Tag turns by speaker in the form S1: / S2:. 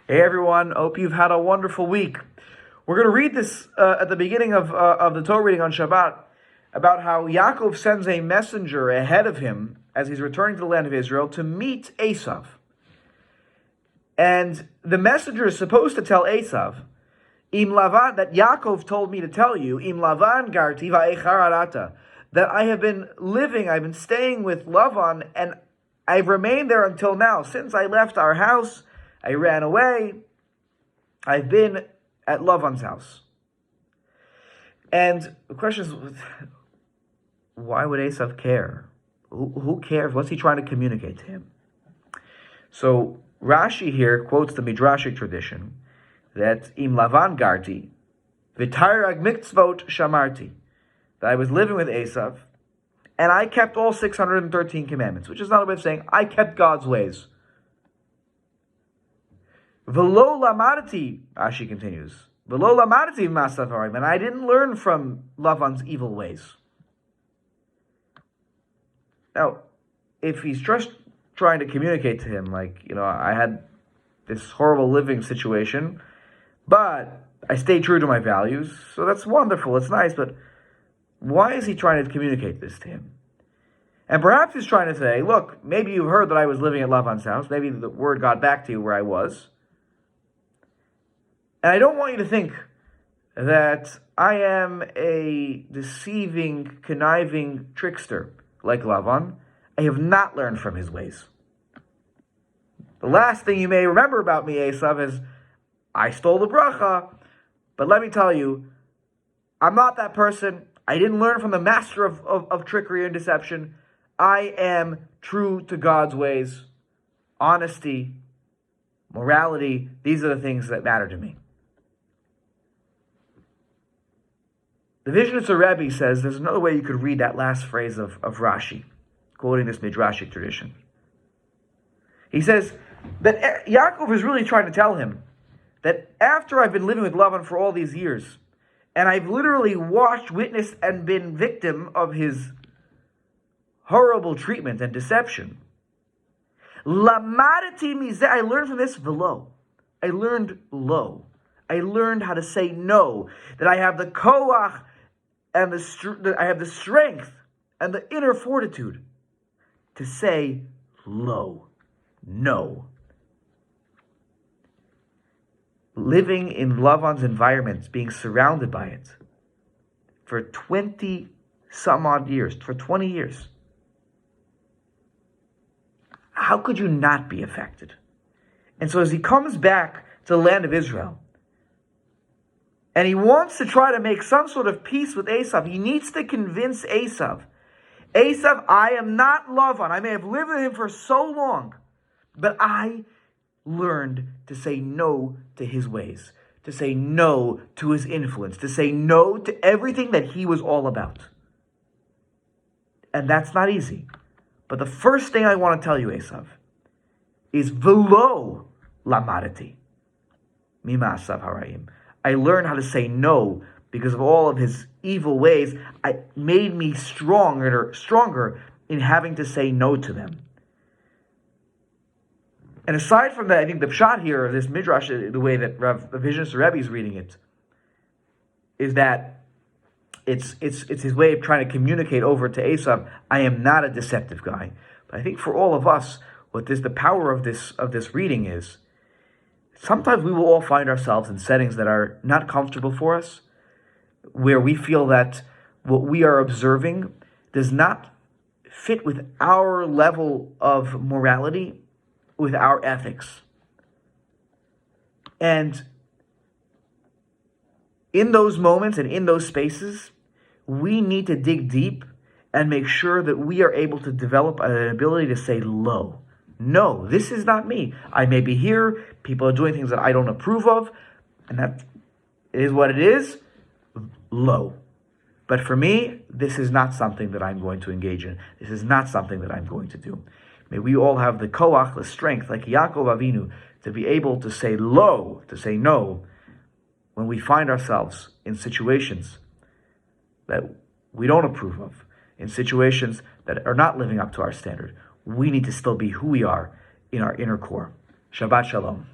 S1: Hey everyone, hope you've had a wonderful week. We're going to read this at the beginning of the Torah reading on Shabbat about how Yaakov sends a messenger ahead of him as he's returning to the land of Israel to meet Esav. And the messenger is supposed to tell Esav, Im Lavan, that Yaakov told me to tell you, Im Lavan garti va'echar arata, that I've been staying with Lavan, and I've remained there until now. Since I left our house, I ran away. I've been at Lavan's house. And the question is, why would Esav care? Who cares? What's he trying to communicate to him? So Rashi here quotes the Midrashic tradition that Im Lavan garti, v'tarag mitzvot shamarti, that I was living with Esav, and I kept all 613 commandments, which is not a way of saying I kept God's ways. V'lo lamadati, Rashi continues, v'lo lamadati ma'asav harim, and I didn't learn from Lavan's evil ways. Now, if he's just trying to communicate to him, I had this horrible living situation, but I stayed true to my values, so that's wonderful, it's nice, but why is he trying to communicate this to him? And perhaps he's trying to say, look, maybe you heard that I was living at Lavan's house, maybe the word got back to you where I was, and I don't want you to think that I am a deceiving, conniving trickster like Lavan. I have not learned from his ways. The last thing you may remember about me, Esav, is I stole the bracha, but let me tell you, I'm not that person. I didn't learn from the master of trickery and deception. I am true to God's ways. Honesty, morality, these are the things that matter to me. The Vayishlach Rebbe says there's another way you could read that last phrase of Rashi, quoting this Midrashic tradition. He says that Yaakov is really trying to tell him that after I've been living with Lavan for all these years, and I've literally watched, witnessed, and been victim of his horrible treatment and deception, Lamadati mizeh, I learned from this v'lo. I learned low. I learned how to say no. That I have the koach and I have the strength and the inner fortitude to say low, no. Living in Lavan's environment, being surrounded by it for 20 some odd years, for 20 years. How could you not be affected? And so as he comes back to the land of Israel, and he wants to try to make some sort of peace with Esav, he needs to convince Esav, I am not Lavan. I may have lived with him for so long, but I learned to say no to his ways, to say no to his influence, to say no to everything that he was all about. And that's not easy. But the first thing I want to tell you, Esav, is v'lo lamadati mima'asav harayim. I learned how to say no because of all of his evil ways. It made me stronger in having to say no to them. And aside from that, I think the pshat here of this midrash, the way that the Vayishlach Rebbe is reading it, is that it's his way of trying to communicate over to Esav, I am not a deceptive guy. But I think for all of us, the power of this reading is, sometimes we will all find ourselves in settings that are not comfortable for us, where we feel that what we are observing does not fit with our level of morality, with our ethics. And in those moments and in those spaces, we need to dig deep and make sure that we are able to develop an ability to say low. No, this is not me. I may be here, people are doing things that I don't approve of, and that is what it is, low. But for me, this is not something that I'm going to engage in. This is not something that I'm going to do. May we all have the koach, the strength, like Yaakov Avinu, to be able to say low, to say no, when we find ourselves in situations that we don't approve of, in situations that are not living up to our standard. We need to still be who we are in our inner core. Shabbat Shalom.